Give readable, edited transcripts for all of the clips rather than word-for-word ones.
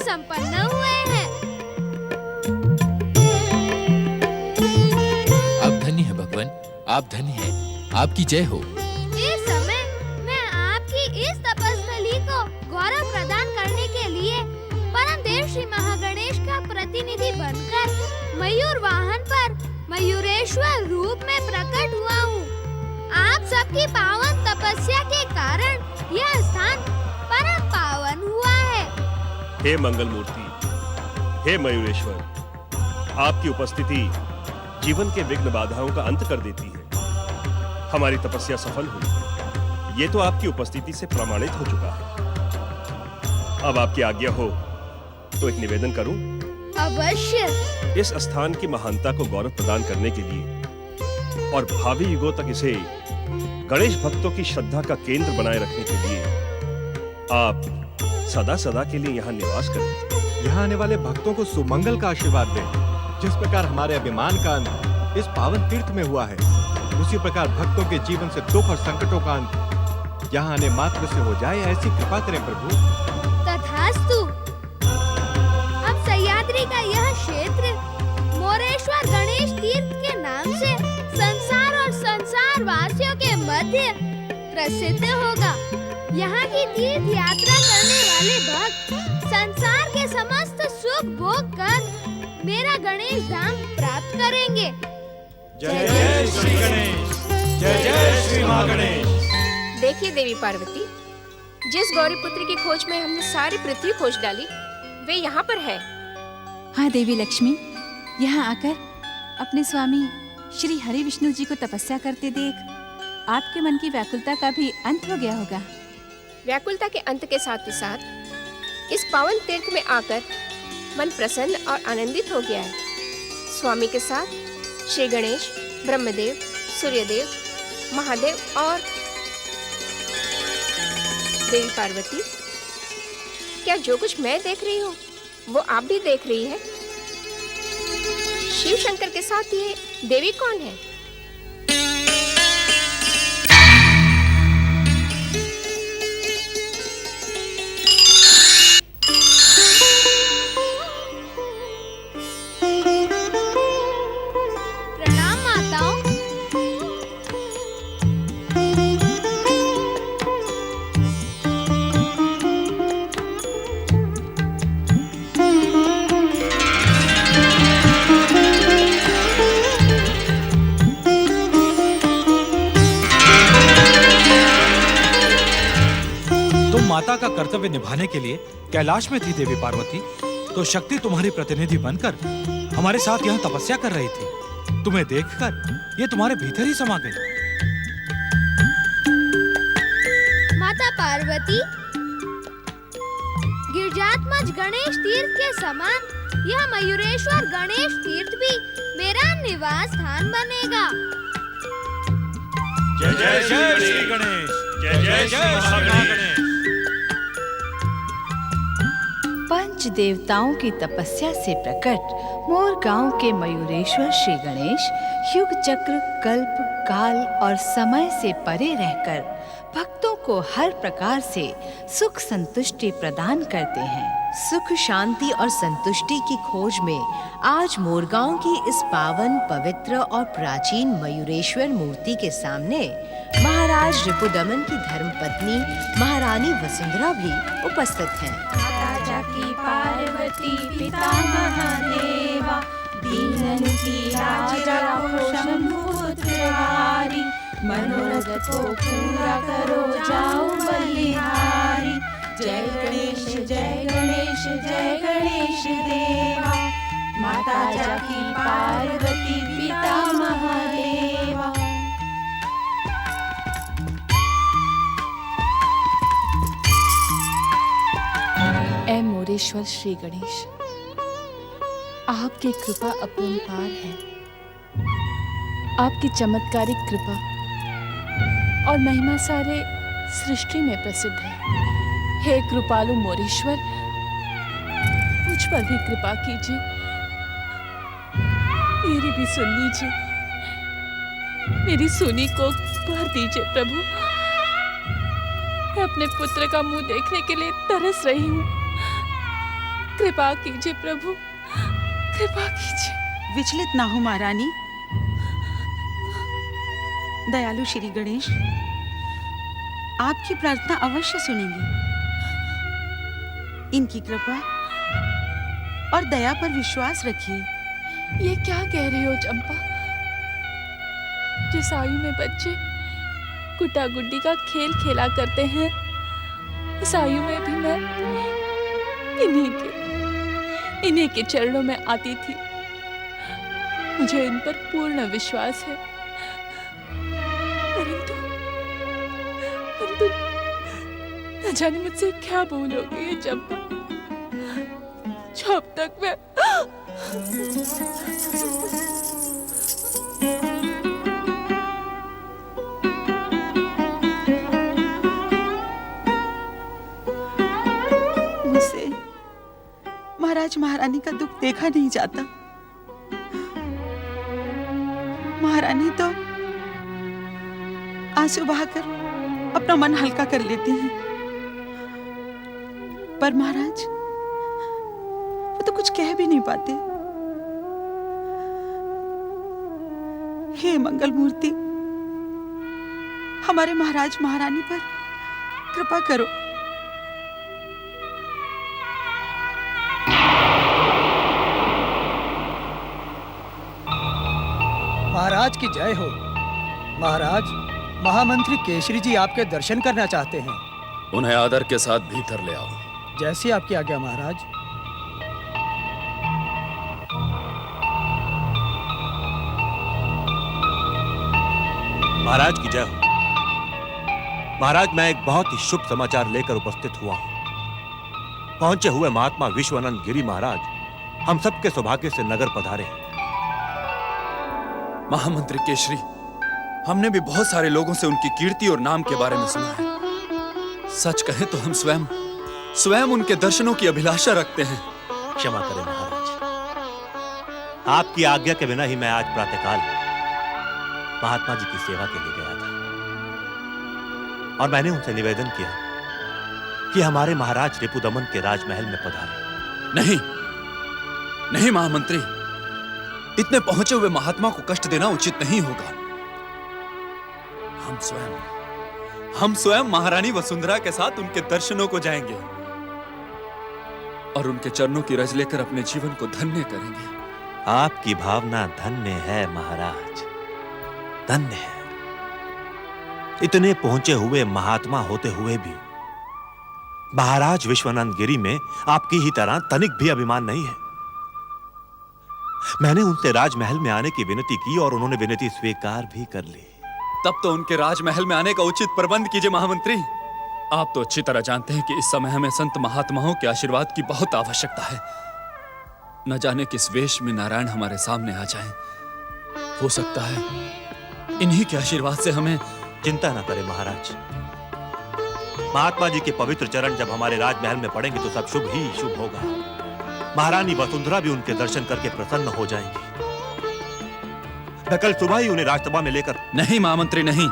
संपन्न हुए हैं। आप धन्य हैं भगवान, आप धन्य हैं, आपकी जय हो। इस समय मैं आपकी इस तपस्थली को गौरव प्रदान करने के लिए परम देव श्री महागणेश का प्रतिनिधि बनकर मयूर वाहन पर मयूरेश्वर रूप में प्रकट हुआ हूँ। आप सबकी पावन तपस्या के कारण यह स्थान परम पावन हुआ है। हे मंगल मूर्ति, हे मयूरेश्वर, आपकी उपस्थिति जीवन के विघ्न बाधाओं का अंत कर देती है। हमारी तपस्या सफल हुई, ये तो आपकी उपस्थिति से प्रमाणित हो चुका है। अब आपकी आज्ञा हो तो एक निवेदन करूं? अवश्य। इस स्थान की महानता को गौरव प्रदान करने के लिए और भावी युगों तक इसे गणेश भक्तों की श्रद्धा का केंद्र बनाए रखने के लिए आप सदा सदा के लिए यहाँ निवास करें। यहाँ आने वाले भक्तों को सुमंगल का आशीर्वाद दें। जिस प्रकार हमारे अभिमान का अंत इस पावन तीर्थ में हुआ है, उसी प्रकार भक्तों के जीवन से दुख और संकटों का अंत यहाँ आने मात्र से हो जाए, ऐसी कृपा करें प्रभु। तथास्तु। अब सह्याद्री का यह क्षेत्र मोरेश्वर गणेश तीर्थ के नाम से संसार और संसार वासियों के मध्य प्रसिद्ध होगा। यहाँ की तीर्थ यात्रा करने वाले भक्त संसार के समस्त सुख भोग कर मेरा गणेश धाम प्राप्त करेंगे। जय जय श्री गणेश, जय जय श्री महागणेश। देखिए देवी पार्वती, जिस गौरी पुत्र की खोज में हमने सारी पृथ्वी खोज डाली, वे यहाँ पर है। हाँ देवी लक्ष्मी, यहाँ आकर अपने स्वामी श्री हरि विष्णु जी को तपस्या करते देख आपके मन की व्याकुलता का भी अंत हो गया होगा। व्याकुलता के अंत के साथ ही साथ इस पावन तीर्थ में आकर मन प्रसन्न और आनंदित हो गया है। स्वामी के साथ श्री गणेश, ब्रह्मदेव, सूर्यदेव, महादेव और देवी पार्वती, क्या जो कुछ मैं देख रही हूँ वो आप भी देख रही है? शिव शंकर के साथ ये देवी कौन है? माता का कर्तव्य निभाने के लिए कैलाश में थी देवी पार्वती, तो शक्ति तुम्हारी प्रतिनिधि बनकर हमारे साथ यहाँ तपस्या कर रही थी। तुम्हें देखकर ये तुम्हारे भीतर ही समा गई। माता पार्वती, गिरिजात्मज गणेश तीर्थ के समान यह मयूरेश्वर गणेश तीर्थ भी मेरा निवास स्थान बनेगा। जय जय जय श्री गणेश, जय जय जय महागणेश। पंच देवताओं की तपस्या से प्रकट मोर गांव के मयूरेश्वर श्री गणेश युग चक्र, कल्प, काल और समय से परे रहकर भक्तों को हर प्रकार से सुख संतुष्टि प्रदान करते हैं। सुख, शांति और संतुष्टि की खोज में आज मोरगांव की इस पावन, पवित्र और प्राचीन मयूरेश्वर मूर्ति के सामने महाराज रिपुदमन की धर्मपत्नी महारानी वसुंधरा भी उपस्थित हैं। माता की पार्वती, पिता महादेवा, दीनन की राजा हो शंभुपुत्रहारी, मनोरथ को पूरा करो जाओ बलिहारी। जय गणेश जय गणेश जय गणेश देवा, माता जाकी पार्वती, पिता महादेवा। ऐ मोरेश्वर श्री गणेश, आपकी कृपा अपरंपार है। आपकी चमत्कारिक कृपा और महिमा सारे सृष्टि में प्रसिद्ध है। हे कृपालु मोरेश्वर, मुझ पर भी कृपा कीजिए, मेरी भी सुन लीजिए, मेरी सुनी को भर दीजिए प्रभु। मैं अपने पुत्र का मुंह देखने के लिए तरस रही हूँ। कृपा कीजिए प्रभु, कृपा कीजिए। विचलित ना हो महारानी। दयालु श्री गणेश आपकी प्रार्थना अवश्य सुनेंगे। इनकी कृपा और दया पर विश्वास रखिए। ये क्या कह रहे हो चंपा? जिस आयु में बच्चे गुड्डा गुड्डी का खेल खेला करते हैं, उस आयु में भी मैं इन्हीं के चरणों में आती थी। मुझे इन पर पूर्ण विश्वास है, परंतु न जाने मुझसे क्या भूलोगे ये चंपा, जब तक मैं मुझसे महाराज महारानी का दुख देखा नहीं जाता। महारानी तो आंसू बहाकर अपना मन हल्का कर लेती हैं, पर महाराज वो तो कुछ कह भी नहीं पाते। हे मंगल मूर्ति, हमारे महाराज महारानी पर कृपा करो। महाराज की जय हो। महाराज, महामंत्री केसरी जी आपके दर्शन करना चाहते हैं। उन्हें आदर के साथ भीतर ले आओ। जैसी आपकी आज्ञा महाराज। महाराज की जय हो। महाराज, मैं एक बहुत ही शुभ समाचार लेकर उपस्थित हुआ हूं। पहुंचे हुए महात्मा विश्वानंद गिरी महाराज हम सबके सौभाग्य से नगर पधारे हैं। महामंत्री केसरी, हमने भी बहुत सारे लोगों से उनकी कीर्ति और नाम के बारे में सुना है। सच कहें तो हम स्वयं उनके दर्शनों की अभिलाषा रखते हैं। क्षमा करें महाराज, आपकी आज्ञा के बिना ही मैं आज प्रातःकाल महात्मा जी की सेवा के लिए गया था और मैंने उनसे निवेदन किया कि हमारे महाराज रिपुदमन के राजमहल में पधारें। नहीं महामंत्री, इतने पहुंचे हुए महात्मा को कष्ट देना उचित नहीं होगा। हम स्वयं महारानी वसुंधरा के साथ उनके दर्शनों को जाएंगे और उनके चरणों की रज लेकर अपने जीवन को धन्य करेंगे। आपकी भावना धन्य है महाराज, धन्य है। इतने पहुंचे हुए महात्मा होते हुए भी महाराज विश्वानंद गिरी में आपकी ही तरह तनिक भी अभिमान नहीं है। मैंने उनसे राजमहल में आने की विनती की और उन्होंने विनती स्वीकार भी कर ली। तब तो उनके राजमहल में आने का उचित प्रबंध कीजिए महामंत्री। आप तो अच्छी तरह जानते हैं कि इस समय हमें संत महात्माओं के आशीर्वाद की बहुत आवश्यकता है। न जाने किस वेश में नारायण हमारे सामने आ जाएं। हो सकता है इन्हीं के आशीर्वाद से हमें। चिंता न करें महाराज, महात्मा जी के पवित्र चरण जब हमारे राजमहल में पड़ेंगे तो सब शुभ ही शुभ होगा। महारानी वसुंधरा भी उनके दर्शन करके प्रसन्न हो जाएंगी। मैं कल सुबह ही उन्हें राजसभा में लेकर। नहीं महामंत्री, नहीं।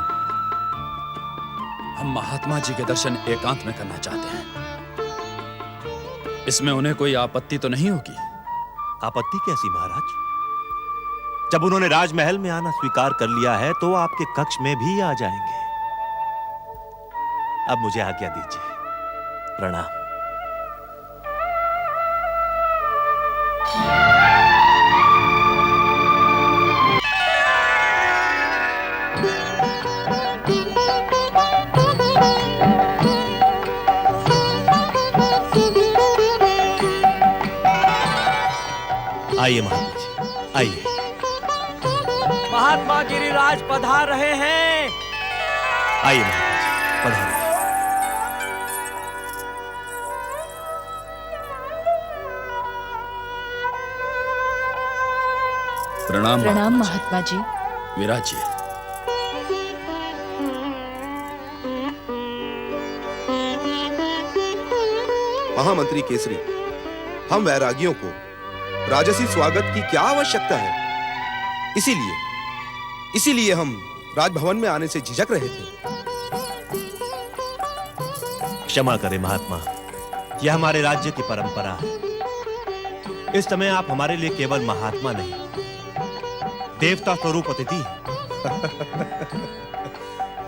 हम महात्मा जी के दर्शन एकांत में करना चाहते हैं। इसमें उन्हें कोई आपत्ति तो नहीं होगी? आपत्ति कैसी महाराज? जब उन्होंने राजमहल में आना स्वीकार कर लिया है तो आपके कक्ष में भी आ जाएंगे। अब मुझे आज्ञा दीजिए। प्रणाम। आइए महात्मा जी, आइए। महात्मा गिरिराज पधार रहे हैं। आइए महात्मा जी, पधारिए। प्रणाम। प्रणाम महात्मा जी। विराजिए। महामंत्री केसरी, हम वैरागियों को राजसी स्वागत की क्या आवश्यकता है? इसीलिए हम राजभवन में आने से झिझक रहे थे। क्षमा करें महात्मा, यह हमारे राज्य की परंपरा है। इस समय आप हमारे लिए केवल महात्मा नहीं, देवता स्वरूप अतिथि हैं।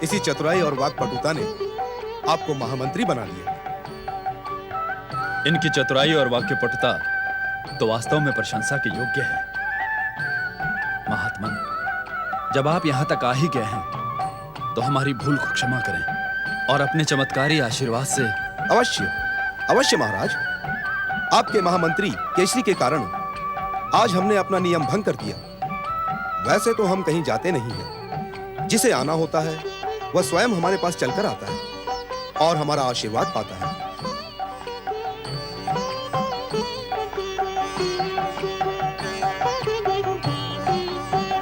इसी चतुराई और वाक्पटुता ने आपको महामंत्री बना लिया। इनकी चतुराई और वाक्यपटुता तो वास्तव में प्रशंसा के योग्य है। महात्मन, जब आप यहां तक आ ही गए हैं तो हमारी भूल को क्षमा करें और अपने चमत्कारी आशीर्वाद से। अवश्य महाराज। आपके महामंत्री केसरी के कारण आज हमने अपना नियम भंग कर दिया। वैसे तो हम कहीं जाते नहीं हैं। जिसे आना होता है वह स्वयं हमारे पास चलकर आता है और हमारा आशीर्वाद पाता है।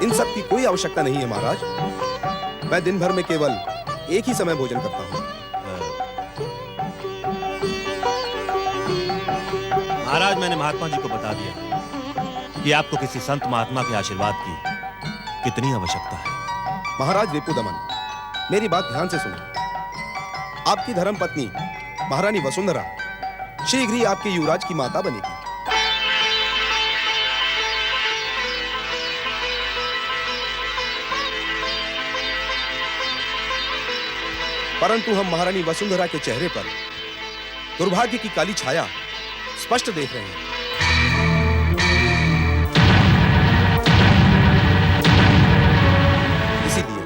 इन सब की कोई आवश्यकता नहीं है महाराज। मैं दिन भर में केवल एक ही समय भोजन करता हूं। महाराज, मैंने महात्मा जी को बता दिया कि आपको किसी संत महात्मा के आशीर्वाद की कितनी आवश्यकता है। महाराज रिपुदमन, मेरी बात ध्यान से सुनिए। आपकी धर्मपत्नी महारानी वसुंधरा शीघ्र ही आपके युवराज की माता बनेगी। परंतु हम महारानी वसुंधरा के चेहरे पर दुर्भाग्य की काली छाया स्पष्ट देख रहे हैं। इसीलिए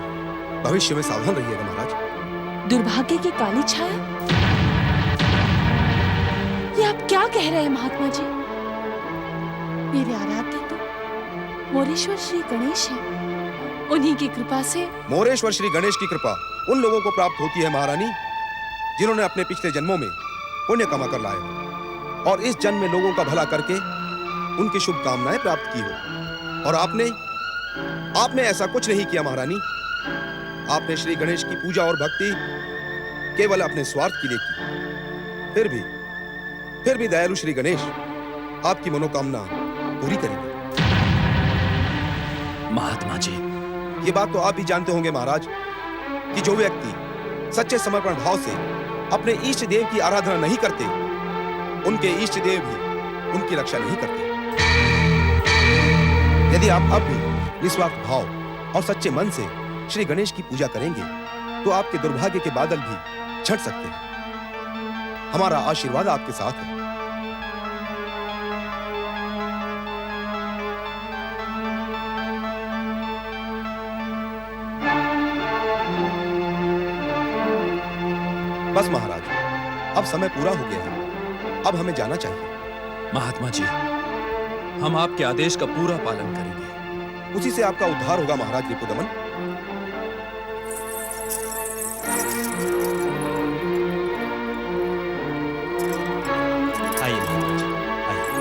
भविष्य में सावधान रहिएगा महाराज। दुर्भाग्य की काली छाया? ये आप क्या कह रहे हैं महात्मा जी? मेरे आराध्य तो मोरेश्वर श्री गणेश हैं। उन्हीं की कृपा से। मोरेश्वर श्री गणेश की कृपा उन लोगों को प्राप्त होती है महारानी जिन्होंने अपने पिछले जन्मों में पुण्य कमा कर लाए और इस जन्म में लोगों का भला करके उनकी शुभकामनाएं प्राप्त की हो। और आपने ऐसा कुछ नहीं किया महारानी। आपने श्री गणेश की पूजा और भक्ति केवल अपने स्वार्थ के लिए की। फिर भी दयालु श्री गणेश आपकी मनोकामना पूरी करेंगे। महात्मा जी, ये बात तो आप भी जानते होंगे महाराज कि जो व्यक्ति सच्चे समर्पण भाव से अपने इष्ट देव की आराधना नहीं करते, उनके इष्ट देव भी उनकी रक्षा नहीं करते। यदि आप अब भी निस्वार्थ भाव और सच्चे मन से श्री गणेश की पूजा करेंगे तो आपके दुर्भाग्य के बादल भी छट सकते हैं। हमारा आशीर्वाद आपके साथ है। बस महाराज, अब समय पूरा हो गया है। अब हमें जाना चाहिए। महात्मा जी, हम आपके आदेश का पूरा पालन करेंगे। उसी से आपका उद्धार होगा महाराज रिपुदमन। आइए महाराज, आइए।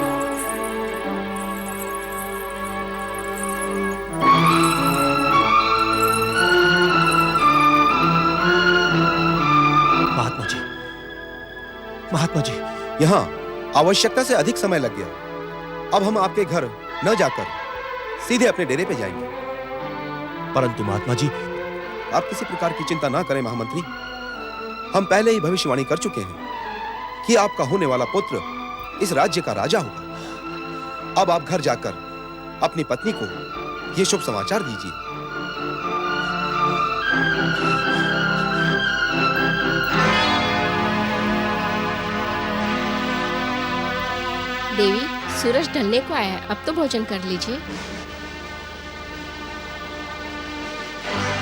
महात्मा जी, यहाँ आवश्यकता से अधिक समय लग गया। अब हम आपके घर न जाकर सीधे अपने डेरे पे जाएंगे। परंतु महात्मा जी, आप किसी प्रकार की चिंता ना करें महामंत्री। हम पहले ही भविष्यवाणी कर चुके हैं कि आपका होने वाला पुत्र इस राज्य का राजा होगा। अब आप घर जाकर अपनी पत्नी को यह शुभ समाचार दीजिए। देवी, सूरज ढलने को आया है, अब तो भोजन कर लीजिए।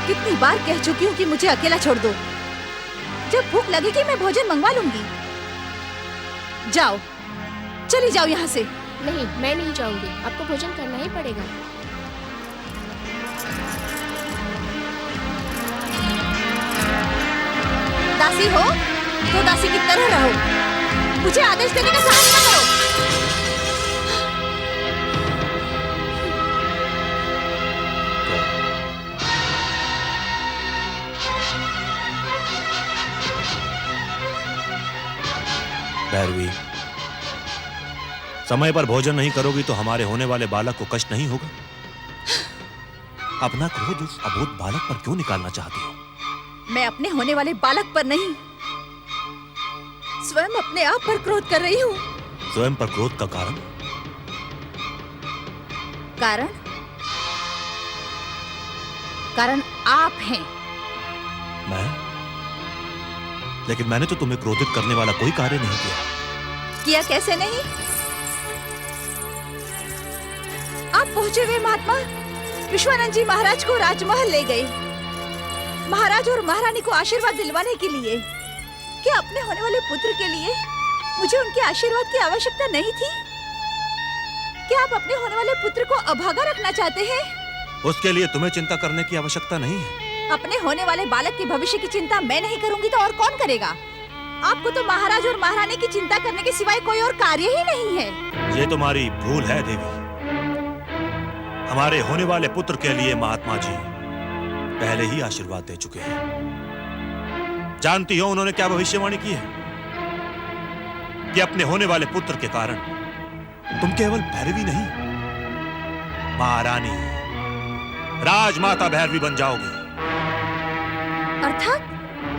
कितनी बार कह चुकी हूँ कि मुझे अकेला छोड़ दो। जब भूख लगेगी मैं भोजन मंगवा लूंगी। जाओ, चली जाओ यहाँ से। नहीं, मैं नहीं जाऊंगी, आपको भोजन करना ही पड़ेगा। दासी हो तो दासी की तरह रहो, मुझे आदेश देने का साहस न करो। भैरवी, समय पर भोजन नहीं करोगी तो हमारे होने वाले बालक को कष्ट नहीं होगा? अपना क्रोध उस अबोध बालक पर क्यों निकालना चाहती हो? मैं अपने होने वाले बालक पर नहीं, स्वयं अपने आप पर क्रोध कर रही हूँ। स्वयं पर क्रोध का कारण? कारण आप हैं। मैं? लेकिन मैंने तो तुम्हें क्रोधित करने वाला कोई कार्य नहीं किया। कैसे नहीं? आप पहुंचे हुए महात्मा विश्वानंद जी महाराज को राजमहल ले गए, महाराज और महारानी को आशीर्वाद दिलवाने के लिए। क्या अपने होने वाले पुत्र के लिए मुझे उनके आशीर्वाद की आवश्यकता नहीं थी? क्या आप अपने होने वाले पुत्र को अभागा रखना चाहते हैं? उसके लिए तुम्हें चिंता करने की आवश्यकता नहीं है। अपने होने वाले बालक के भविष्य की चिंता मैं नहीं करूंगी तो और कौन करेगा? आपको तो महाराज और महारानी की चिंता करने के सिवाय कोई और कार्य ही नहीं है। ये तुम्हारी भूल है देवी। हमारे होने वाले पुत्र के लिए महात्मा जी पहले ही आशीर्वाद दे चुके हैं। जानती हो उन्होंने क्या भविष्यवाणी की है? कि अपने होने वाले पुत्र के कारण तुम केवल भैरवी नहीं, महारानी, राजमाता भैरवी बन जाओगी।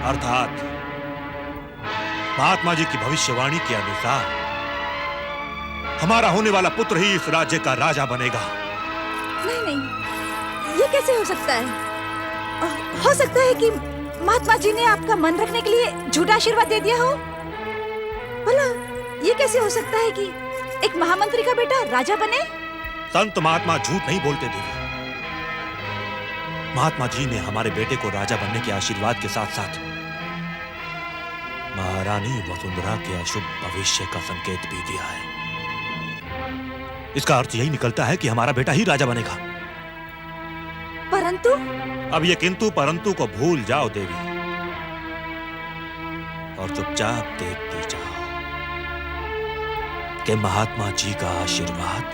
अर्थात महात्मा जी की भविष्यवाणी के अनुसार हमारा होने वाला पुत्र ही इस राज्य का राजा बनेगा। नहीं, ये कैसे हो सकता है? हो सकता है कि महात्मा जी ने आपका मन रखने के लिए झूठा आशीर्वाद दे दिया हो। भला ये कैसे हो सकता है कि एक महामंत्री का बेटा राजा बने? संत महात्मा झूठ नहीं बोलते देवी। महात्मा जी ने हमारे बेटे को राजा बनने के आशीर्वाद के साथ साथ महारानी वसुंधरा के अशुभ भविष्य का संकेत भी दिया है। इसका अर्थ यही निकलता है कि हमारा बेटा ही राजा बनेगा। परंतु अब ये किंतु परंतु को भूल जाओ देवी और चुपचाप देखती जाओ कि महात्मा जी का आशीर्वाद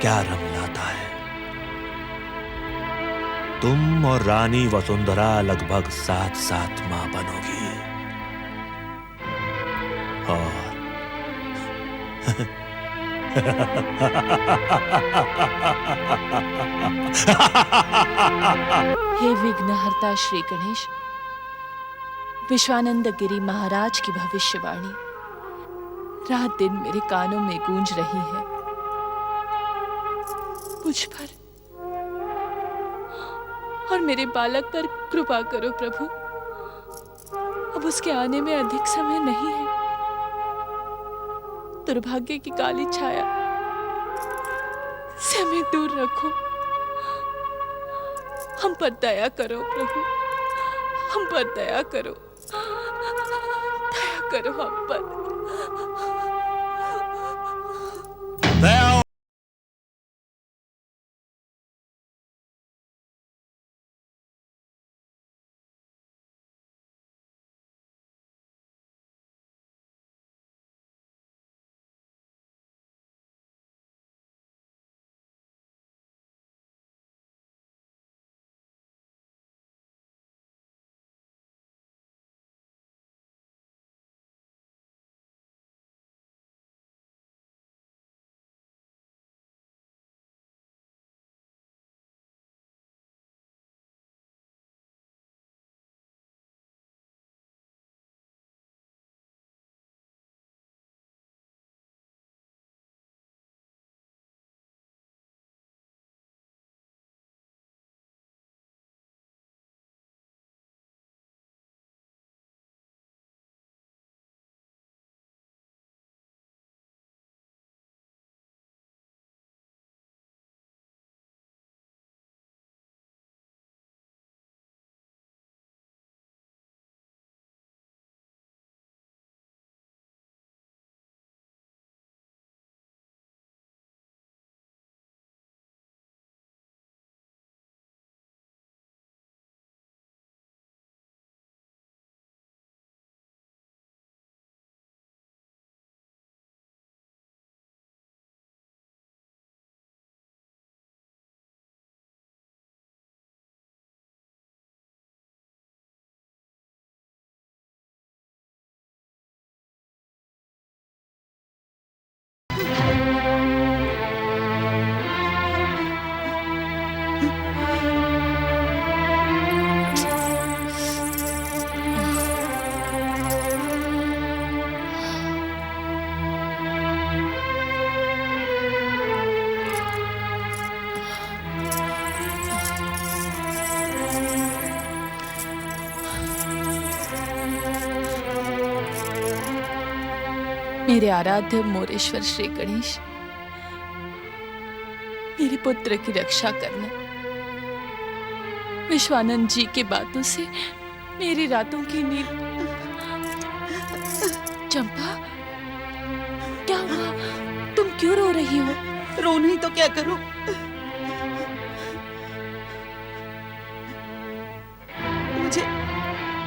क्या रंग लाता है। तुम और रानी वसुंधरा लगभग साथ साथ मां बनोगी और हे विघ्नहर्ता श्री गणेश, विश्वानंद गिरी महाराज की भविष्यवाणी रात दिन मेरे कानों में गूंज रही है। मुझ पर और मेरे बालक पर कृपा करो प्रभु। अब उसके आने में अधिक समय नहीं है। दुर्भाग्य की काली छाया से हमें दूर रखो। हम पर दया करो प्रभु, हम पर दया करो, दया करो हम पर। दया मेरे आराध्य मोरेश्वर श्री गणेश, मेरे पुत्र की रक्षा करना। विश्वानंद जी की बातों से मेरी रातों की नींद। चंपा, क्या हुआ? तुम क्यों रो रही हो? रो नहीं तो क्या करूं?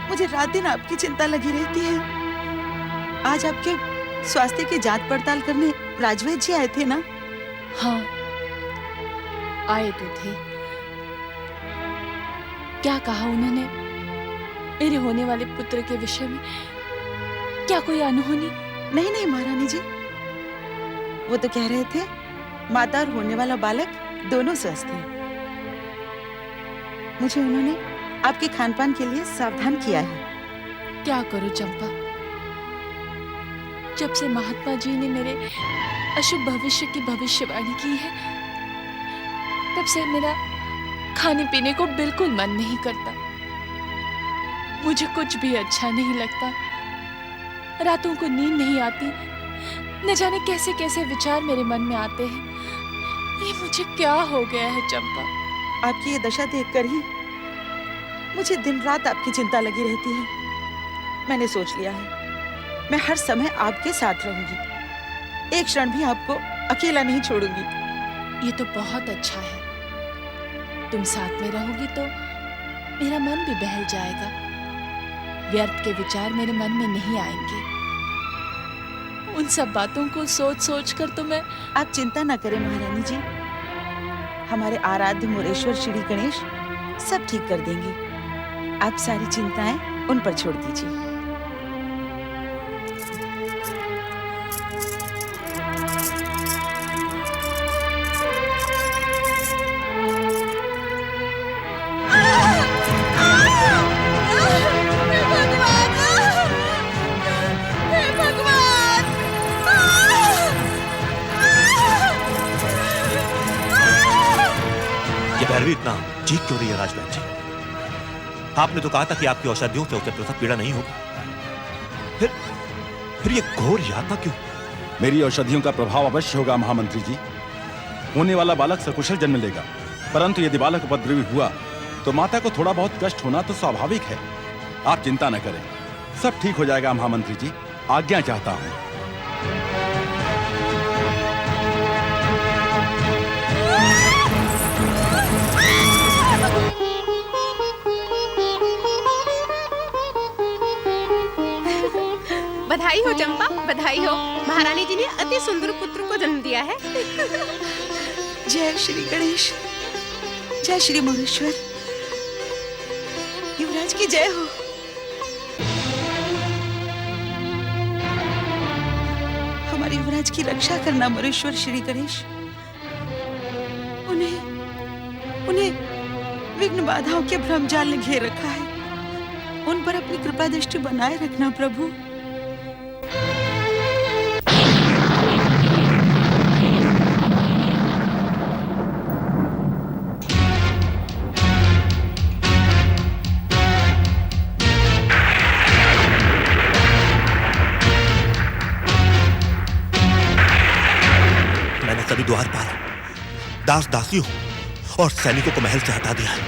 मुझे रात दिन आपकी चिंता लगी रहती है। आज आपके स्वास्थ्य की जांच पड़ताल करने राजवैद्य जी आए थे ना? हाँ, आए तो थे। क्या कहा उन्होंने मेरे होने वाले पुत्र के विषय में? क्या कोई अनहोनी? नहीं नहीं महारानी जी, वो तो कह रहे थे माता और होने वाला बालक दोनों स्वस्थ हैं। मुझे उन्होंने आपके खानपान के लिए सावधान किया है। क्या करूं चंपा, जब से महात्मा जी ने मेरे अशुभ भविष्य की भविष्यवाणी की है, तब से मेरा खाने पीने को बिल्कुल मन नहीं करता। मुझे कुछ भी अच्छा नहीं लगता। रातों को नींद नहीं आती। न जाने कैसे कैसे विचार मेरे मन में आते हैं। ये मुझे क्या हो गया है चंपा? आपकी ये दशा देखकर ही मुझे दिन रात आपकी चिंता लगी रहती है। मैंने सोच लिया है मैं हर समय आपके साथ रहूंगी, एक क्षण भी आपको अकेला नहीं छोड़ूंगी। ये तो बहुत अच्छा है। तुम साथ में रहोगी तो मेरा मन भी बहल जाएगा। व्यर्थ के विचार मेरे मन में नहीं आएंगे। उन सब बातों को सोच सोच कर तो मैं। आप चिंता न करें महारानी जी, हमारे आराध्य मोरेश्वर श्री गणेश सब ठीक कर देंगे। आप सारी चिंताएं उन पर छोड़ दीजिए। भैरवी इतना चीख क्यों रही है राजबहन जी? आपने तो कहा था कि आपकी औषधियों से उसे प्रसव पीड़ा नहीं होगी। फिर ये घोर यातना क्यों? मेरी औषधियों का प्रभाव अवश्य होगा महामंत्री जी। होने वाला बालक सकुशल जन्म लेगा, परंतु यदि बालक उपद्रवी हुआ तो माता को थोड़ा बहुत कष्ट होना तो स्वाभाविक है। आप चिंता न करें, सब ठीक हो जाएगा महामंत्री जी। आज्ञा चाहता हूं। बधाई हो चंपा, बधाई हो। महारानी जी ने अति सुंदर पुत्र को जन्म दिया है। जय श्री गणेश, जय श्री मोरेश्वर। युवराज की जय हो। हमारे युवराज की रक्षा करना मोरेश्वर श्री गणेश। उन्हें विघ्न बाधाओं के भ्रमजाल ने घेर रखा है। उन पर अपनी कृपा दृष्टि बनाए रखना प्रभु। सभी द्वारपाल, दास दासियों और सैनिकों को महल से हटा दिया है।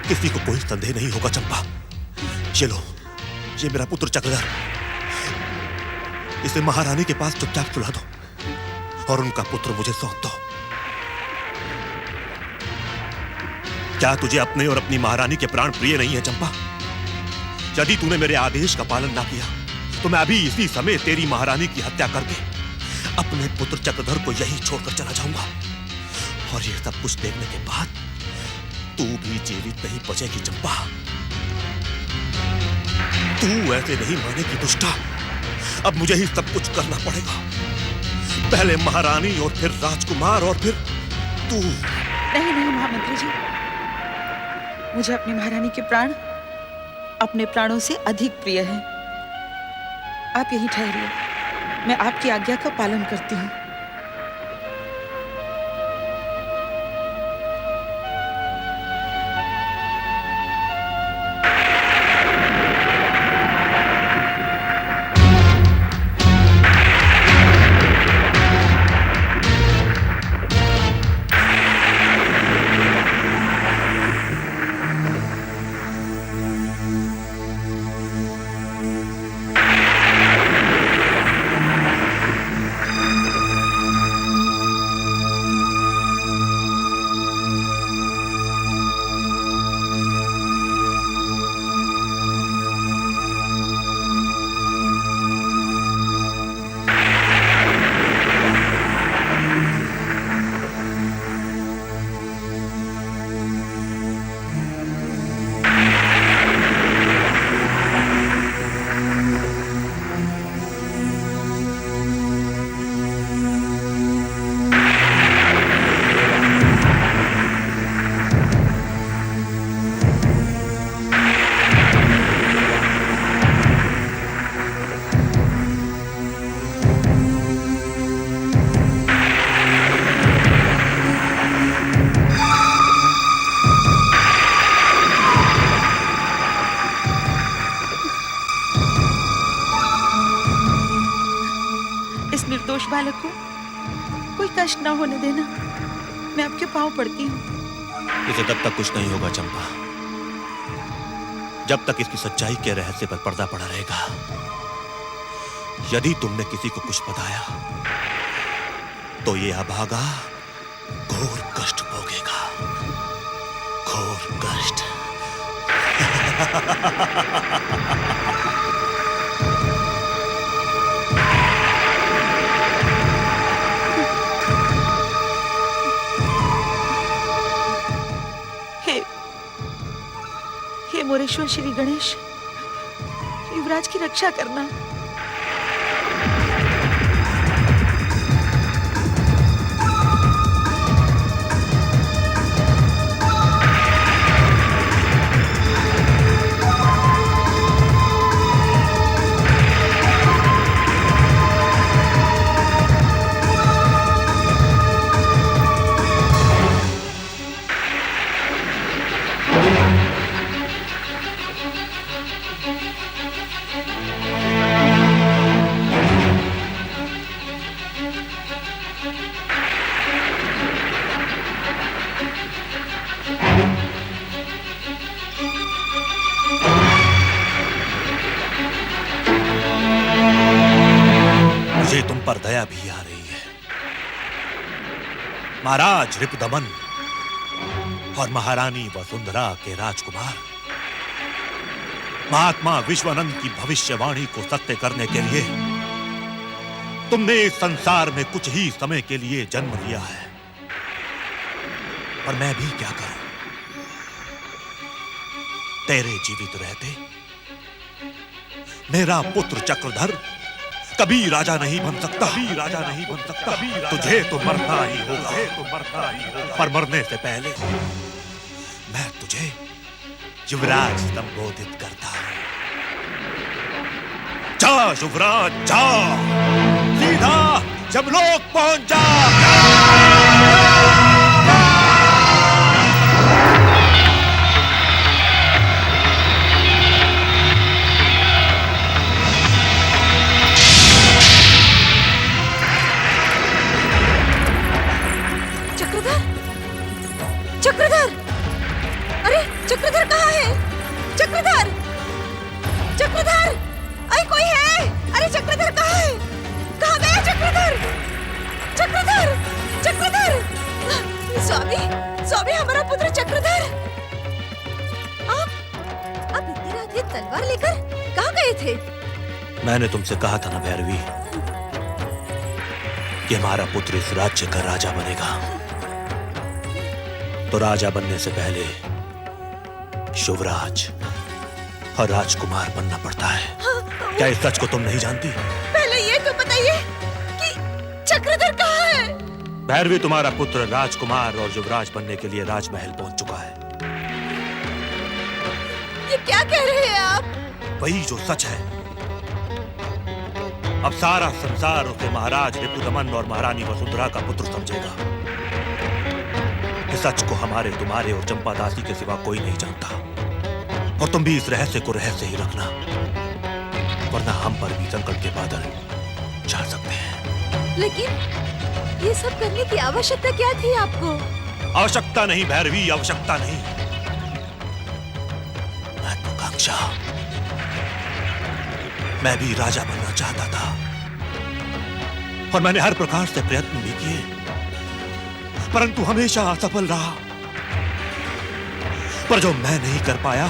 किसी को कोई संदेह नहीं होगा चंपा। चलो, ये मेरा पुत्र चक्रधर, इसे महारानी के पास चुपचाप सुला दो और उनका पुत्र मुझे सौंप दो। क्या तुझे अपने और अपनी महारानी के प्राण प्रिय नहीं है चंपा? यदि तूने मेरे आदेश का पालन ना किया तो मैं अभी इसी समय तेरी महारानी की हत्या करके अपने पुत्र चक्रधर को यही छोड़कर चला जाऊंगा। और ये सब कुछ देखने के बाद तू भी जीवित नहीं बचेगी चंपा। तू ऐसे नहीं मानेगी दुष्टा। अब मुझे ही सब कुछ करना पड़ेगा। पहले महारानी और फिर राजकुमार और फिर तू। नहीं नहीं महामंत्री जी, मुझे अपनी महारानी के प्राण अपने प्राणों से अधिक प्रिय है। आप यहीं ठहरिए, मैं आपकी आज्ञा का पालन करती हूँ। निर्दोष बालक को कोई कष्ट न होने देना। मैं आपके पांव पड़ती हूँ। इसे तब तक कुछ नहीं होगा चंपा, जब तक इसकी सच्चाई के रहस्य पर पर्दा पड़ा रहेगा। यदि तुमने किसी को कुछ बताया तो ये अभागा घोर कष्ट भोगेगा, घोर कष्ट। हे मोरेश्वर श्री गणेश, युवराज की रक्षा करना। पर दया भी आ रही है। महाराज रिपुदमन और महारानी वसुंधरा के राजकुमार महात्मा विश्वानंद की भविष्यवाणी को सत्य करने के लिए तुमने इस संसार में कुछ ही समय के लिए जन्म लिया है, और मैं भी क्या करूं? तेरे जीवित रहते मेरा पुत्र चक्रधर कभी राजा नहीं बन सकता, कभी राजा नहीं बन सकता। तुझे तो मरना ही होगा, पर मरने से पहले मैं तुझे युवराज संबोधित करता हूं। जा युवराज जा, सीधा जमलोक पहुंच जा। चक्रधर! अरे चक्रधर कहाँ है? चक्रधर! चक्रधर! अरे कोई है? अरे चक्रधर कहाँ है? कहाँ गया चक्रधर? चक्रधर! चक्रधर! स्वामी, स्वामी हमारा पुत्र चक्रधर! आप इतनी रात ये तलवार लेकर कहाँ गए थे? मैंने तुमसे कहा था ना भैरवी कि हमारा पुत्र इस राज्य का राजा बनेगा, तो राजा बनने से पहले युवराज और राजकुमार बनना पड़ता है। क्या इस सच को तुम नहीं जानती? पहले ये तो बताइए कि चक्रधर कहाँ है? भैरवी, तुम्हारा पुत्र राजकुमार और युवराज बनने के लिए राजमहल पहुंच चुका है। ये क्या कह रहे हैं आप? वही जो सच है। अब सारा संसार उसे महाराज रिपुदमन और महारानी वसुंधरा का पुत्र समझेगा। इस सच को हमारे, तुम्हारे और चंपा दासी के सिवा कोई नहीं जानता, और तुम भी इस रहस्य को रहस्य ही रखना, वरना हम पर भी संकट के बादल छा सकते हैं। लेकिन ये सब करने की आवश्यकता क्या थी आपको? आवश्यकता नहीं भैरवी, आवश्यकता नहीं, महत्वाकांक्षा। मैं भी राजा बनना चाहता था, और मैंने हर प्रकार से प्रयत्न भी किए, परंतु हमेशा असफल रहा। पर जो मैं नहीं कर पाया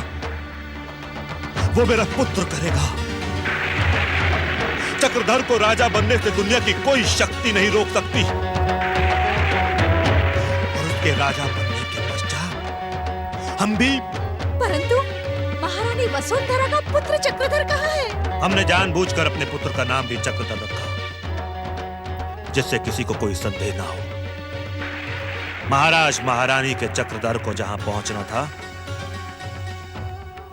वो मेरा पुत्र करेगा। चक्रधर को राजा बनने से दुनिया की कोई शक्ति नहीं रोक सकती, और उसके राजा बनने के पश्चात हम भी। परंतु महारानी वसुंधरा का पुत्र चक्रधर कहाँ है? हमने जानबूझकर अपने पुत्र का नाम भी चक्रधर रखा, जिससे किसी को कोई संदेह ना हो। महाराज महारानी के चक्रधर को जहां पहुंचना था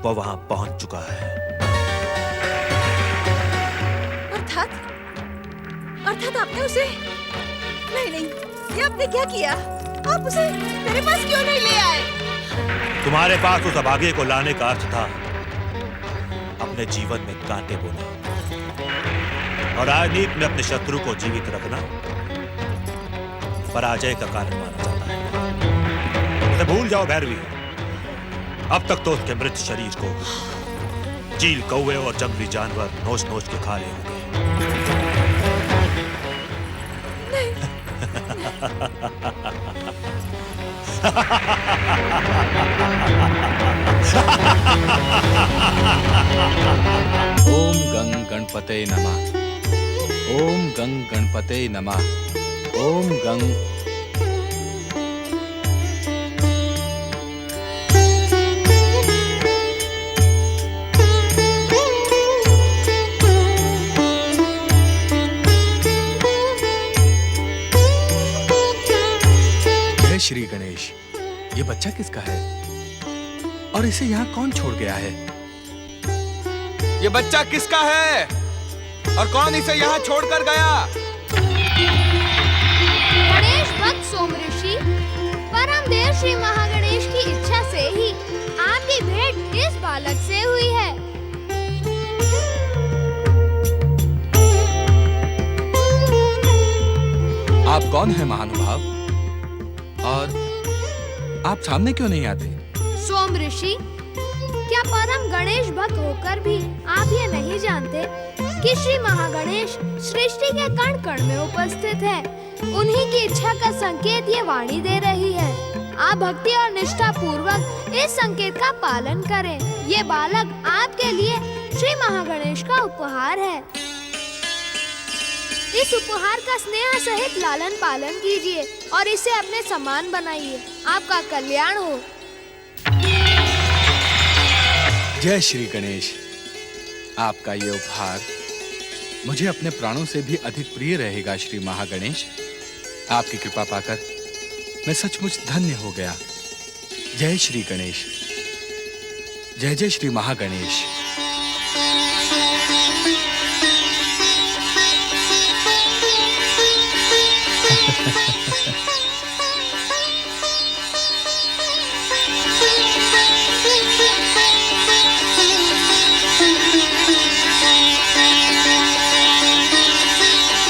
वो वहां पहुंच चुका है। अर्थात आपने उसे नहीं, ये आपने क्या किया? आप उसे मेरे पास क्यों नहीं ले आए? तुम्हारे पास उस अभागे को लाने का अर्थ था अपने जीवन में कांटे बोना, और राजनीति में अपने शत्रु को जीवित रखना पराजय का कारण माना जाता है। उसे भूल जाओ भैरवी, अब तक तो उसके मृत शरीर को चील, कौवे और जंगली जानवर नोच नोच के खा ले होंगे। ओम गंग गणपते नमः। ओम गंग गणपते नमः। ओम गंग। जय श्री गणेश। ये बच्चा किसका है और इसे यहाँ कौन छोड़ गया है? ये बच्चा किसका है और कौन इसे यहाँ छोड़कर गया? गणेश भक्त सोम ऋषि, परम देव श्री महागणेश की इच्छा से ही आपकी भेंट इस बालक से हुई है। आप कौन है महानुभाव और आप सामने क्यों नहीं आते? सोम ऋषि, क्या परम गणेश भक्त होकर भी आप ये नहीं जानते कि श्री महागणेश सृष्टि के कण कण में उपस्थित है? उन्हीं की इच्छा का संकेत ये वाणी दे रही है। आप भक्ति और निष्ठा पूर्वक इस संकेत का पालन करें। ये बालक आपके लिए श्री महागणेश का उपहार है। इस उपहार का स्नेह सहित लालन पालन कीजिए और इसे अपने समान बनाइए। आपका कल्याण हो। जय श्री गणेश। आपका ये उपहार मुझे अपने प्राणों से भी अधिक प्रिय रहेगा श्री महागणेश। आपकी कृपा पाकर मैं सचमुच धन्य हो गया। जय श्री गणेश। जय जय श्री महागणेश।